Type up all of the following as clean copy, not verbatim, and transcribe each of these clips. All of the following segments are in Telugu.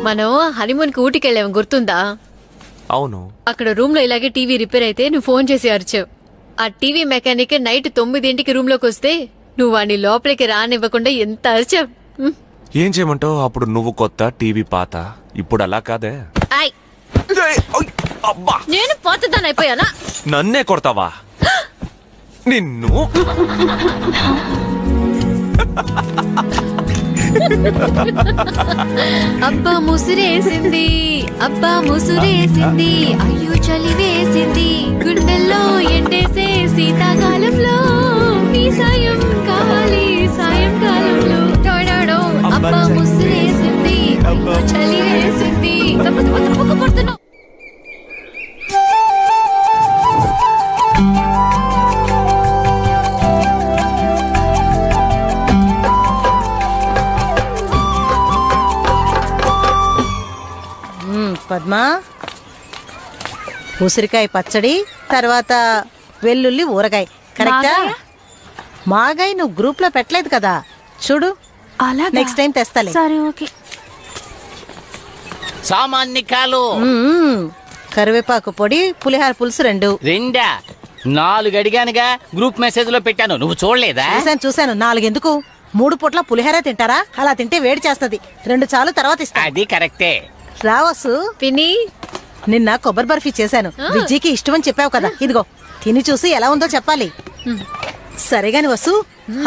మనం హనీమూన్ కి ఊటికి వెళ్ళాము గుర్తుందా? అవును. అక్కడ రూమ్ లో ఇలాగే టీవీ రిపేర్ అయితే నువ్వు ఫోన్ చేసి అరిచావు. ఆ టీవీ మెకానిక్ నైట్ 9 రూమ్ లోకి వస్తే నువ్వు వాడిని లోపలికి రానివ్వకుండా ఎంత అరిచావు. ఏం చేయమంటావు? అప్పుడు నువ్వు కొత్త, టీవీ పాత. ఇప్పుడు అలా కాదే. నేను పాతదాన్ని అయిపోయానా? నన్నే కొడతావా? నిన్ను అబ్బా ముసురేసింది, అబ్బా ముసురేసింది, అయ్యో చలి వేసింది, గుండెల్లో ఎండేసే శీతాకాలంలో నీ సాయం కావాలి సాయంకాలంలో. అబ్బా ముసురేసింది, అయ్యో చలి వేసింది, పడుతున్నావు. పద్మా, ఉసిరికాయ పచ్చడి, తర్వాత వెల్లుల్లి ఊరగాయ, కరెక్టా? మాగాయ నువ్వు గ్రూప్ లో పెట్టలేదు కదా, చూడు. నెక్స్ట్ టైం తెస్తాలే. సరే ఓకే. సామాన్నికాలు కరివేపాకు పొడి, పులిహార పులుసు 2. 4 అడిగానుగా, గ్రూప్ మెసేజ్ లో పెట్టాను, నువ్వు చూడలేదా? చూశాను. 4 ఎందుకు? 3 పూట్ల పులిహార తింటారా? అలా తింటే వేడి చేస్తది. 2 చాలు, తర్వాత ఇస్తా. అది కరెక్టే. రావసు పిన్ని, నిన్న కొబ్బరి బర్ఫీ చేశాను. విజ్జీకి ఇష్టమని చెప్పావు కదా, ఇదిగో తిని చూసి ఎలా ఉందో చెప్పాలి. సరేగాని వసు,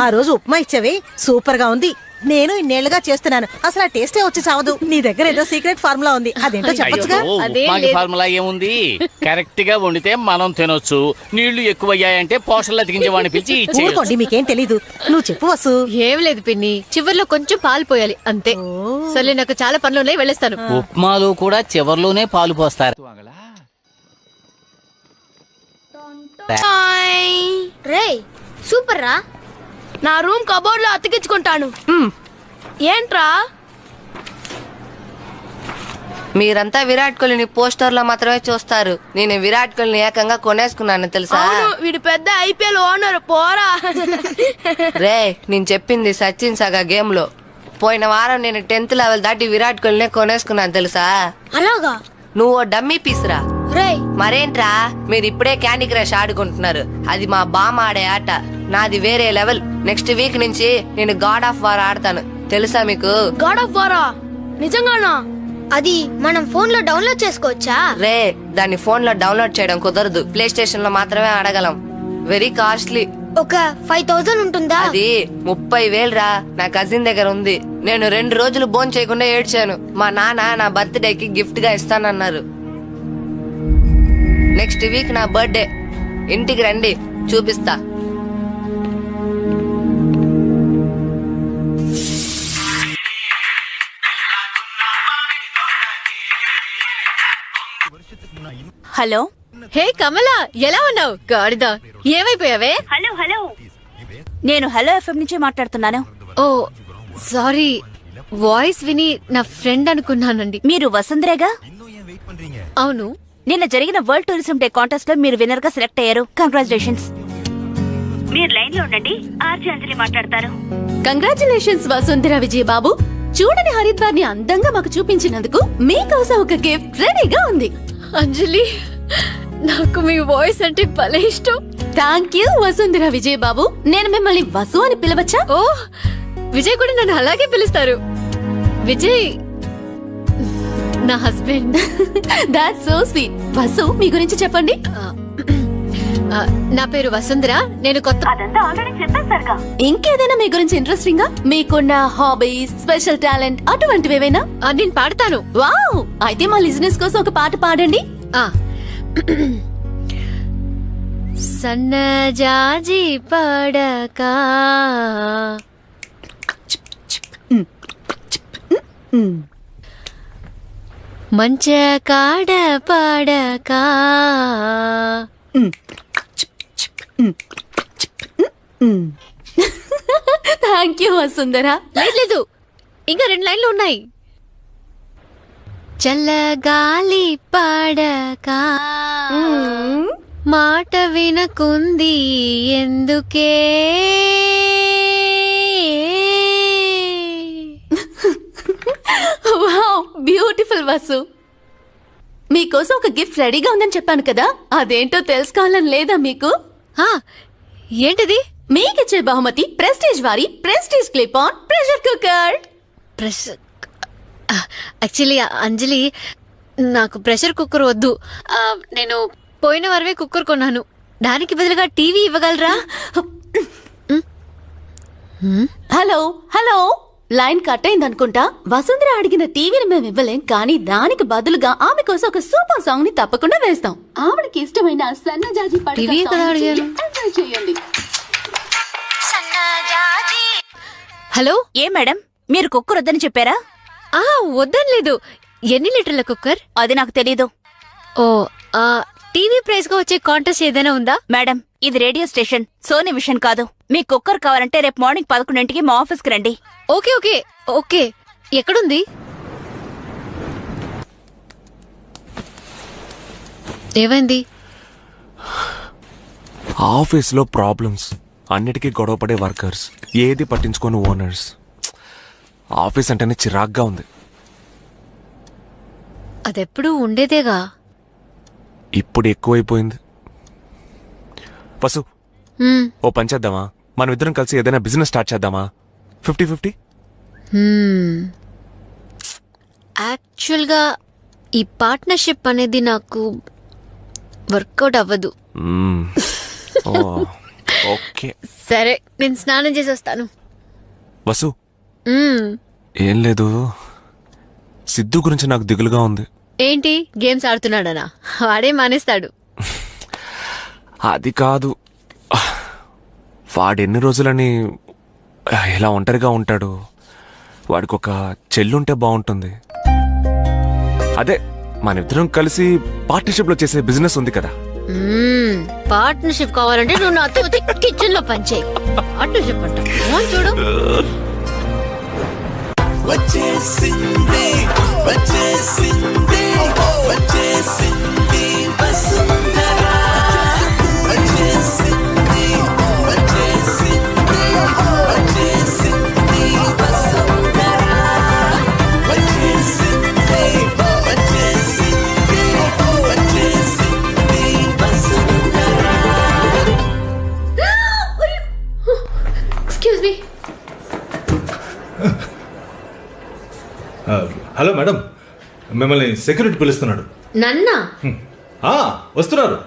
ఆ రోజు ఉప్మా ఇచ్చావి, సూపర్ గా ఉంది. నేను ఇన్నేళ్లుగా చేస్తున్నాను, అసలు ఆ టేస్టే వచ్చి చావదు. నీ దగ్గర ఏదో సీక్రెట్ ఫార్ములా ఉంది, అదేంటో చెప్పొచ్చుగా? ఉప్మాకి ఫార్ములా ఏముంది? కరెక్ట్ గా వండితే మనం తినొచ్చు. నీళ్లు ఎక్కువయ్యాయంటే పోషన్లు అతికించేవాడిని పిలిచి ఊరుకోండి, మీకేం తెలీదు. నువ్వు చెప్పు వసు. ఏం లేదు పిన్ని, చివర్లో కొంచెం పాలు పోయాలి అంతే. సరే, నాకు చాలా పనులు ఉన్నాయి, వెళ్ళేస్తాను. ఉప్మాలో కూడా చివర్లోనే పాలు పోస్తారు. రే సూపర్ రా, నా రూమ్ కబోర్డ్ లో అతికించుకుంటాను. ఏంట్రా? మీరంతా విరాట్ కోహ్లీని పోస్టర్ లో మాత్రమే చూస్తారు. నేను విరాట్ కోహ్లీని ఏకంగా కొనేసుకున్నాను తెలుసా? వీడి పెద్ద ఐపీఎల్ ఓనర్. పోరా రే, నేను చెప్పింది సచిన్ సగా గేమ్ లో. పోయిన వారం నేను 10th లెవెల్ దాటి విరాట్ కోహ్లీనే కొనేసుకున్నాను తెలుసా? అలాగా? నువ్వు డమ్మీ పీస్ రా. రేయ్ మరేంట్రా, మీరు ఇప్పుడే క్యాండీ క్రష్ ఆడుకుంటున్నారు. అది మా బామ్మ ఆడే ఆట, నాది వేరే లెవెల్. నెక్స్ట్ వీక్ నుంచి నేను గాడ్ ఆఫ్ వార్ ఆడతాను, తెలుసా మీకు? గాడ్ ఆఫ్ వారా? నిజంగానా? అది మనం ఫోన్ లో డౌన్లోడ్ చేసుకోవచ్చా? రే, దాన్ని ఫోన్ లో డౌన్లోడ్ చేయడం కుదరదు, ప్లే స్టేషన్ లో మాత్రమే ఆడగలం. Very costly. ఒక 5000 ఉంటుందా? అది 30,000 రా. నా కజిన్ దగ్గర ఉంది. నేను 2 రోజులు బోన్ చేయకుండా ఏడ్చాను. మా నాన్న నా బర్త్డేకి గిఫ్ట్ గా ఇస్తానన్నారు. నెక్స్ట్ వీక్ నా బర్త్డే, ఇంటికి రండి, చూపిస్తా. హలో. హే కమలా, ఎలా ఉన్నావు? గాడిదా, ఏమైపోయావే? హలో హలో, నేను హలో ఎఫ్ఎం నుంచి మాట్లాడుతున్నాను. ఓ సారీ, వాయిస్ విని నా ఫ్రెండ్ అనుకున్నానండి. మీరు వసుంధరేగా? అవును. నిన్న జరిగిన వరల్డ్ టూరిజం డే కాంటెస్ట్ లో మీరు విన్నర్ గా సెలెక్ట్ అయ్యారు. కంగ్రాచులేషన్స్. మీరు లైన్ లో ఉండండి, ఆర్జే అంజలి మాట్లాడతారు. కంగ్రాచులేషన్స్ వసుంధర విజయ్ బాబు. చూడని హరిద్వార్ ని అందంగా మాకు చూపించినందుకు మీకోసం ఒక గిఫ్ట్ రెడీగా ఉంది. అంజలి, నాకు మీ వాయిస్ అంటే భలే ఇష్టం. థ్యాంక్ యూ వసుంధర విజయ్ బాబు. నేను మిమ్మల్ని వసు అని పిలవచ్చా? ఓ, విజయ్ కూడా నన్ను అలాగే పిలుస్తారు. విజయ్ నా husband. That's so sweet. Vasu, మీ గురించి చెప్పండి. నా పేరు వసుంధర, నేను కొత్త. అదంతా ఆల్రెడీ చెప్పేశారుగా. ఇంకేదైనా మీ గురించి ఇంట్రెస్టింగ్ గా, మీకున్న హాబీస్, స్పెషల్ టాలెంట్ అటువంటివేవైనా? నేను పాడతాను. వావ్, అయితే మా లిజనర్స్ కోసం ఒక పాట పాడండి. సన్నజాజి పడకా మంచ కాడ పడకా. Thank you Vasundhara. లేదు, ఇంకా 2 లైన్లు ఉన్నాయి. చల్లగాలి పడకా మాట వినకుంది ఎందుకే. Wow, beautiful Vasu. మీకోసం ఒక గిఫ్ట్ రెడీగా ఉందని చెప్పాను కదా, అదేంటో తెలుసుకోవాలని లేదా మీకు? ఆ, ఏంటిది? మీకిచ్చే బహుమతి ప్రెస్టీజ్ వారి Prestige clip on pressure cooker. Actually Anjali, నాకు ప్రెషర్ కుక్కర్ వద్దు. నేను పోయిన వారమే కుక్కర్ కొన్నాను. దానికి బదులుగా టీవీ ఇవ్వగలరా? హలో హలో, లైన్ కట్ అయింది అనుకుంటా. వసుంధర అడిగిన టీవీని మేము ఇవ్వలేం, కానీ దానికి బదులుగా ఆమె కోసం ఒక సూపర్ సాంగ్ ని తప్పకుండా వేస్తాం. ఆవిడకి ఇష్టమైన సన్నజాజి టీవీ కదా అడిగాను. చేయండి. హలో, ఏ మేడం, మీరు కుక్కర్ వద్దని చెప్పారా? వద్దని లేదు. ఎన్ని లీటర్ల కుక్కర్? అది నాకు తెలీదు. ఓ, టీవీ ప్రైజ్ గా వచ్చే కాంటెస్ట్ ఏదైనా ఉందా? మేడం, ఇది రేడియో స్టేషన్, సోనీ విషన్ కాదు. మీ కుక్కర్ కావాలంటే రేపు మార్నింగ్ 11ంటికి మా ఆఫీస్కి రండి. Okay okay okay. ఎక్కడుంది? ఏమైంది? ఆఫీస్లో ప్రాబ్లమ్స్, అన్నిటికీ గొడవపడే వర్కర్స్, ఏది పట్టించుకోని ఓనర్స్. ఆఫీస్ అంటేనే చిరాగ్గా ఉంది. అదెప్పుడు ఉండేదేగా. ఇప్పుడు ఎక్కువైపోయింది. వసు, ఓ పని చేద్దామా? మనం ఇద్దరం కలిసి ఏదైనా బిజినెస్ స్టార్ట్ చేద్దామా? 50-50. యాక్చువల్గా ఈ పార్ట్నర్షిప్ అనేది నాకు వర్కౌట్ అవ్వదు. ఓ, ఓకే. సరే, నేను స్నానం చేసి వస్తాను. వసు, ఏం లేదు, సిద్ధు గురించి నాకు దిగులుగా ఉంది. ఏంటి, గేమ్స్ ఆడుతున్నాడనా? వాడే మానేస్తాడు. అది కాదు, వాడెన్ని రోజులని ఇలా ఒంటరిగా ఉంటాడు. వాడికి ఒక చెల్లుంటే బాగుంటుంది. అదే మన ఇద్దరం కలిసి పార్ట్నర్షిప్ లో చేసే బిజినెస్ ఉంది కదా. పార్ట్నర్షిప్ కావాలంటే నువ్వు నాతో కిచెన్ లో పనిచేయి. పార్ట్నర్షిప్ అంట చూడు. Excuse me. హలో మేడం, మిమ్మల్ని సెక్యూరిటీ పిలుస్తున్నాడు. నన్నా? వస్తున్నారు.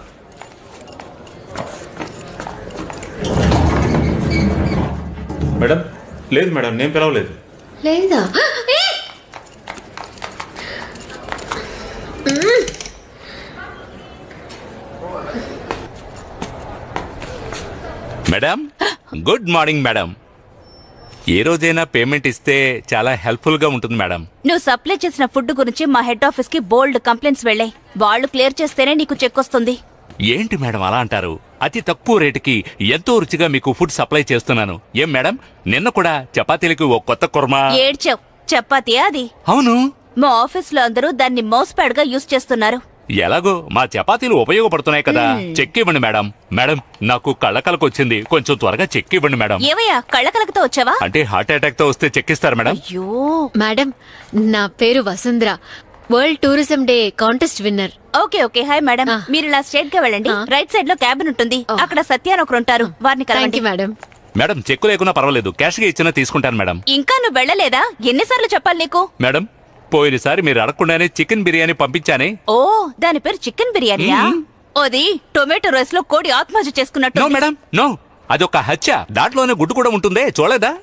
మేడం, లేదు మేడం, నేను పిలవలేదు. లేదా? Madam, good morning madam. ఏ రోజైనా పేమెంట్ ఇస్తే చాలా హెల్ప్ఫుల్ గా ఉంటుంది మేడం. నువ్వు సప్లై చేసిన ఫుడ్ గురించి మా హెడ్ ఆఫీస్ కి బోల్డ్ కంప్లైంట్స్ వెళ్ళాయి. వాళ్ళు క్లియర్ చేస్తేనే నీకు చెక్ వస్తుంది. ఏంటి మేడం అలా అంటారు? అతి తక్కువ రేటుకి ఎంతో రుచిగా మీకు ఫుడ్ సప్లై చేస్తున్నాను. ఏం మేడం, నిన్న కూడా చపాతీలకి ఓ కొత్త కుర్మా. ఏడ్చావు, చపాతీయా అది? అవును. మా ఆఫీస్ లో అందరూ దాన్ని మౌస్ ప్యాడ్ గా యూజ్ చేస్తున్నారు. ఎలాగో మా చపాతీలు ఉపయోగపడుతున్నాయి కదా. చెక్ ఇవ్వండి మేడం. మేడం, నాకు కళ్ళకలకు వచ్చింది, కొంచెం త్వరగా చెక్ ఇవ్వండి మేడం. ఏవయ్యా, కళ్ళకలకతో వచ్చావా? అంటే హార్ట్ అటాక్ తో వస్తే చెక్ ఇస్తారు మేడం. అయ్యో మేడం, నా పేరు Vasundhara, world tourism day contest winner. Okay okay. Hi madam, మీరు ఇలా స్ట్రైట్ గా వెళ్ళండి. రైట్ సైడ్ లో క్యాబిన్ ఉంటుంది, అక్కడ సత్య అని ఒకరు ఉంటారు, వారిని కలవండి. మేడం. మేడం, చెక్కు లేకున్నా పర్వాలేదు, క్యాష్ గా ఇచ్చినా తీసుకుంటాను మేడం. ఇంకా నువ్వు వెళ్ళలేదా? ఎన్నిసార్లు చెప్పాలి నీకు? మేడం, పోయినసారి మీరు అడగకుండానే చికెన్ బిర్యానీ పంపించానే. ఓ, దాని పేరు చికెన్ బిర్యానీయా? అది టొమాటో రైస్ లో కోడి ఆత్మహత్య చేసుకున్నట్టు. నో మేడం, నో, అదొక హత్య. దాంట్లోనే గుడ్డు కూడా ఉంటుందే, చూడలేదా?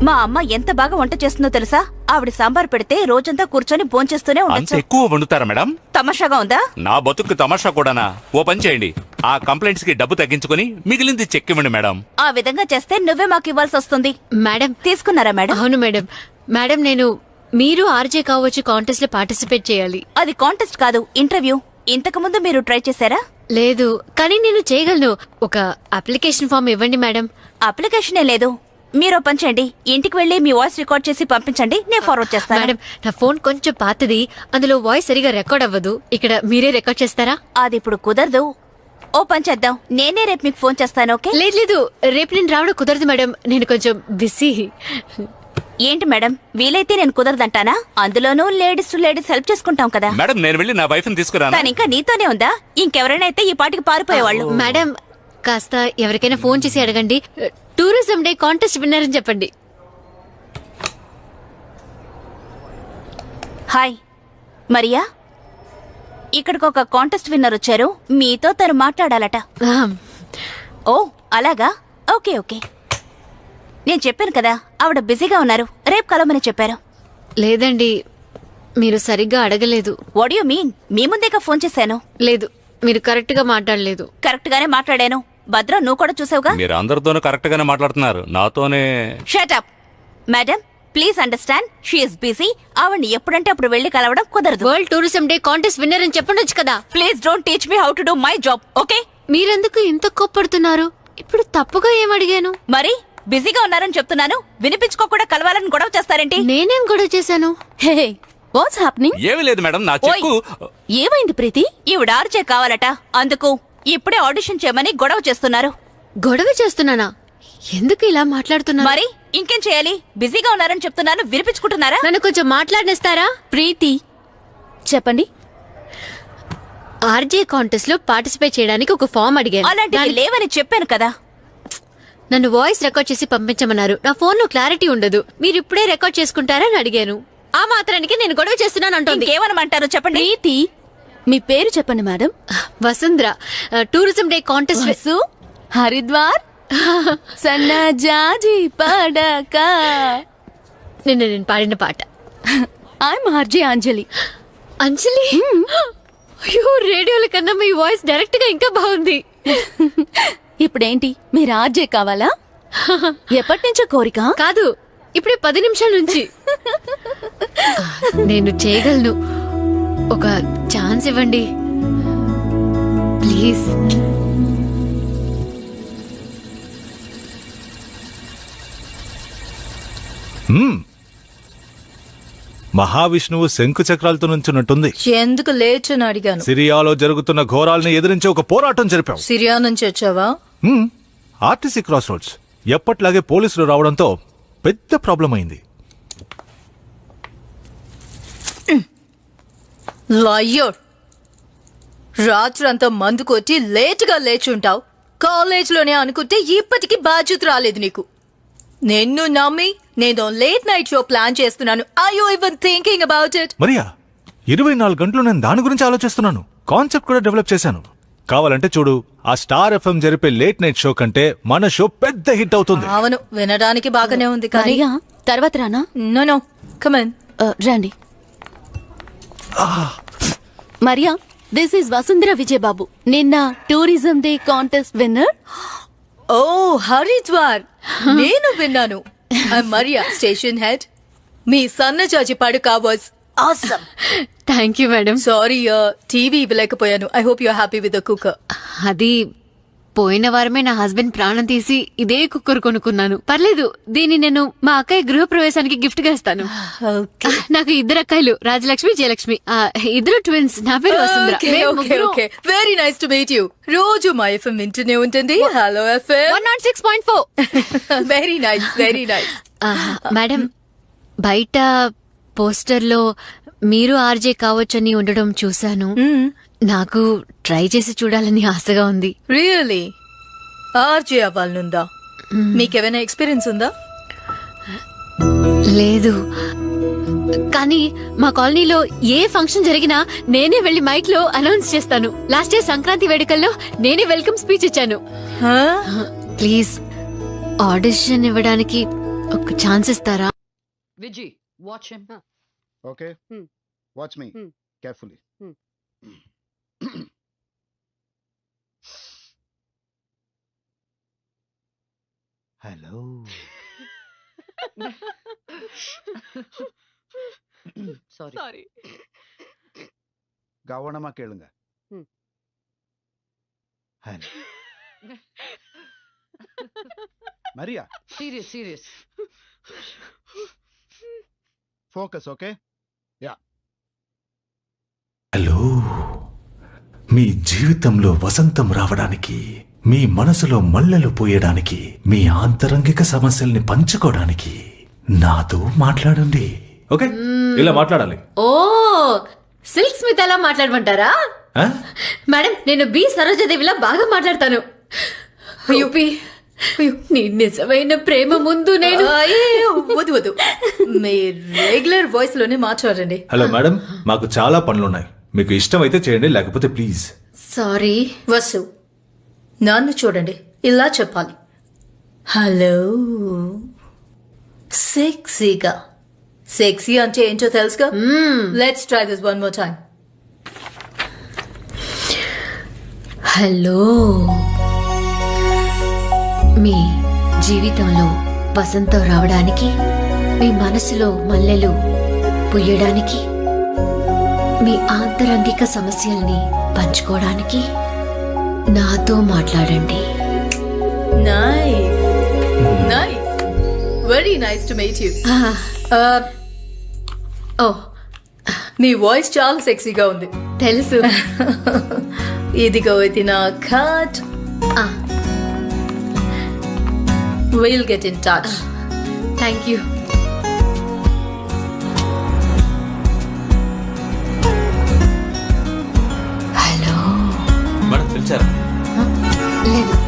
మా అమ్మ ఎంత బాగా వంట చేస్తుందో తెలుసా? ఆవిడ సాంబార్ పెడితే రోజంతా కూర్చొని భోంచేస్తూనే అంత ఉండొచ్చు. ఎక్కువ వండుతారా మేడం? తమాషాగా ఉందా? నా బతుకు తమాషా కూడానా? ఓ పని చేయండి, ఆ కంప్లైంట్స్ కి డబ్బు తగ్గించుకుని మిగిలింది చెక్ ఇవ్వండి మేడం. ఆ విధంగా చేస్తే నువ్వే మాకు ఇవ్వాల్సి వస్తుంది. మేడం, తీసుకున్నారా మేడం? అవును మేడం. మేడం, మీరు ఆర్జే కావచ్చు కాంటెస్ట్ లో పార్టిసిపేట్ చేయాలి. అది కాంటెస్ట్ కాదు, ఇంటర్వ్యూ. ఇంతకు ముందు మీరు ట్రై చేశారా? లేదు, కానీ నేను చేయగలను. ఒక అప్లికేషన్ ఫామ్ ఇవ్వండి మేడం. అప్లికేషనే లేదు. మీరు ఓ పని చేయండి, ఇంటికి వెళ్ళి మీ వాయిస్ రికార్డ్ చేసి పంపించండి, నేను ఫార్వర్డ్ చేస్తాను. మేడం నా ఫోన్ కొంచెం పాతది, అందులో వాయిస్ సరిగా రికార్డ్ అవ్వదు. ఇక్కడ మీరే రికార్డ్ చేస్తారా? అది ఇప్పుడు కుదరదు. ఓ పని చేద్దాం, నేనే రేపు మీకు ఫోన్ చేస్తాను. ఓకే? లేదు లేదు, రేపు నేను రావడం కుదరదు మేడం, నేను కొంచెం బిజీ. ఏంటి మేడం, వీలైతే నేను కుదరదంటానా? అందులోనూ లేడీస్ టు లేడీస్ హెల్ప్ చేసుకుంటాం కదా. మేడం నేను వెళ్ళి నా వైఫ్ ని తీసుకురాను. తను ఇంకా నీతోనే ఉందా? ఇంకెవరైనా అయితే ఈ పాటికి పారిపోయేవాళ్ళు. మేడం కాస్త ఎవరికైనా ఫోన్ చేసి అడగండి, టూరిజం డే కాంటెస్ట్ విన్నర్ అని చెప్పండి. హాయ్ మరియా, ఇక్కడికి ఒక కాంటెస్ట్ విన్నర్ వచ్చారు, మీతో తను మాట్లాడాలట. ఓ అలాగా, ఓకే ఓకే. నేను చెప్పాను కదా ఆవిడ బిజీగా ఉన్నారు, రేపు కలవమని చెప్పారు. లేదండి, మీరు సరిగ్గా అడగలేదు. What you mean? మీ ముందేగా ఫోన్ చేశాను. లేదు, మీరు కరెక్ట్ గా మాట్లాడలేదు. కరెక్ట్ గానే మాట్లాడాను. భద్ర నువ్వు కూడా చూసావుగా. మీరు అందరితోనూ కరెక్ట్ గానే మాట్లాడుతున్నారు, నాతోనే. Shut up madam, please understand, she is busy. ఆవిడ్ని ఎప్పుడంటే అప్పుడు వెళ్లి కలవడం కుదరదు. World tourism day contest winner అని చెప్పండొచ్చు కదా. Please don't teach me how to do my job, okay? మీరెందుకు ఇంత కోప్పడుతున్నారు? ఇప్పుడు తప్పుగా ఏం అడిగాను? మరి బిజీగా ఉన్నారని చెప్తున్నాను, వినిపించుకోకుండా కలవాలని గొడవ చేస్తారేంటి? నేనేం గొడవ చేశాను? Hey what's happening? ఏమీ లేదు మేడం, నా చెక్కు. ఏమైంది ప్రీతి? ఈవిడ ఆర్జే కావాలట, అందుకు ఇప్పుడే ఆడిషన్ చేయమని గొడవ చేస్తున్నారు. గొడవ చేస్తున్నానా? ఎందుకు ఇలా మాట్లాడుతున్నా? మరి ఇంకేం చేయాలి? బిజీగా ఉన్నారని చెప్తున్నాను, వినిపించుకుంటున్నారా? నన్ను కొంచెం మాట్లాడిస్తారా? ప్రీతి చెప్పండి. ఆర్జే కాంటెస్ట్ లో పార్టిసిపేట్ చేయడానికి ఒక ఫామ్ అడిగాను. అలాంటివి లేవని చెప్పాను కదా. నన్ను వాయిస్ రికార్డ్ చేసి పంపించమన్నారు. నా ఫోన్ లో క్లారిటీ ఉండదు, మీరు ఇప్పుడే రికార్డ్ చేసుకుంటారా అని అడిగాను. ఆ మాత్రానికి నేను గొడవ చేస్తున్నాను అంటుంది. ఏమనమంటారు చెప్పండి. ప్రీతి మీ పేరు చెప్పండి madam. Vasundhara, tourism day contest. Vasu Haridwar సన్నజాజి పడక. నిన్న నేను పాడిన పాట. ఐఎమ్ ఆర్జే అంజలి. అంజలి? అయ్యో, రేడియోల కన్నా మీ వాయిస్ డైరెక్ట్ గా ఇంకా బాగుంది. ఇప్పుడేంటి మీరు ఆర్జే కావాలా? ఎప్పటి నుంచో కోరిక? కాదు, ఇప్పుడే 10 నిమిషాల నుంచి. నేను చేయగలను, ఒక ఛాన్స్ ఇవ్వండి ప్లీజ్. మహావిష్ణువు శంకు చక్రాలతో నుంచున్నట్టుంది. ఎందుకు లేచని అడిగాను. సిరియాలో జరుగుతున్న ఘోరాల్ని ఎదిరించే ఒక పోరాటం జరిపాం. సిరియా నుంచి వచ్చావా? ఆర్టీసీ క్రాస్ రోడ్స్ ఎప్పట్లాగే పోలీసులు రావడంతో పెద్ద ప్రాబ్లం అయింది. లయ్యోర్, రాత్రంతా మందు కొట్టి లేటుగా లేచుంటావు. కాలేజ్లోనే అనుకుంటే ఇప్పటికీ బాధ్యత రాలేదు నీకు. నిన్ను నమ్మి నేను లేట్ నైట్ షో ప్లాన్ చేస్తున్నాను. Are you even thinking about it? Maria, 24 గంటలు నేను దాని గురించి ఆలోచిస్తున్నాను. కాన్సెప్ట్ కూడా డెవలప్ చేశాను. కావాలంటే చూడు, ఆ స్టార్ ఎఫ్ఎం జరిపే లేట్ నైట్ షో కంటే మన షో పెద్ద హిట్ అవుతుంది. అవును, వినడానికి బాగానే ఉంది కానీ తర్వాత రానా? నో కమ్ ఆన్, రండి. మరియా, దిస్ ఈజ్ వసుంధర విజయబాబు, నిన్న tourism day contest winner. Oh Haridwar, నేను విన్నాను. Maria, station head. మీ సన్నజాజి పడుక was awesome. Thank you madam. Sorry, TV ఇవ్వలేకపోయాను. I hope you are happy with the cooker. అది పోయిన వారమే నా హస్బెండ్ ప్రాణం తీసి ఇదే కుక్కర్ కొనుక్కున్నాను. పర్లేదు, దీన్ని నేను మా అక్కయ్య గృహప్రవేశానికి గిఫ్ట్ గా ఇస్తాను. నాకు 2 అక్కయ్యలు, రాజలక్ష్మి, జయలక్ష్మి. 2 ట్విన్స్. నా పేరు Vasundhara. Very nice to meet you. రోజు మా ఎఫ్ఎం వింటూనే ఉంటుంది. Hello FM 106.4. Very nice, very nice. Madam, బయట పోస్టర్లో మీరు ఆర్జే కావచ్చని ఉండడం చూశాను. నాకు ట్రై చేసి చూడాలని ఆశగా ఉంది. రియలీ? ఆర్జే అవ్వాలనుందా? మీకేమైనా ఎక్స్పీరియన్స్ ఉందా? లేదు, కానీ మా కాలనీలో ఏ ఫంక్షన్ జరిగినా నేనే వెళ్లి మైక్ లో అనౌన్స్ చేస్తాను. లాస్ట్ ఇయర్ సంక్రాంతి వేడుకల్లో నేనే వెల్కమ్ స్పీచ్ ఇచ్చాను. ప్లీజ్ ఆడిషన్ ఇవ్వడానికి ఒక ఛాన్స్ ఇస్తారా? Vijay, watch him. Okay. Watch me carefully. Hello. Sorry. கவனமா கேளுங்க. Hello. Maria. serious. Focus, okay? Yeah. Hello, మీ జీవితంలో వసంతం రావడానికి, మీ మనసులో మల్లెలు పోయడానికి, మీ ఆంతరంగిక సమస్యల్ని పంచుకోవడానికి నాతో మాట్లాడండి. ఓకే, ఇలా మాట్లాడాలి. ఓ సిల్క్ స్మిత్ ఎలా మాట్లాడమంటారా? ఆ? మేడం, నేను బి సరోజాదేవిలా బాగా మాట్లాడతాను. యూపీ, నీ నిజమైన ప్రేమ ముందు నేను వద్దు వద్దు, మీ రెగ్యులర్ వాయిస్ లోనే మాట్లాడండి. హలో మేడం, మాకు చాలా పనులున్నాయి. మీకు ఇష్టమైతే చేయండి, లేకపోతే ప్లీజ్. సారీ. వసు, నన్ను చూడండి, ఇలా చెప్పాలి. హలో, సెక్సీగా. సెక్సీ అంటే ఏంటో తెలుసుగా? Let's try this one more time. Hello, మీ జీవితంలో వసంతం రావడానికి, మీ మనసులో మల్లెలు పుయ్యడానికి, మీ ఆంతరంగిక సమస్యల్ని పంచుకోవడానికి నాతో మాట్లాడండి. Nice nice, very nice to meet you. Oh, నీ వాయిస్ చాలా సెక్సీగా ఉంది. తెలుసు. ఇదిగో ఇది నా card. We'll get in touch. Thank you. Hello. Madam పిలిచారా? లేదు.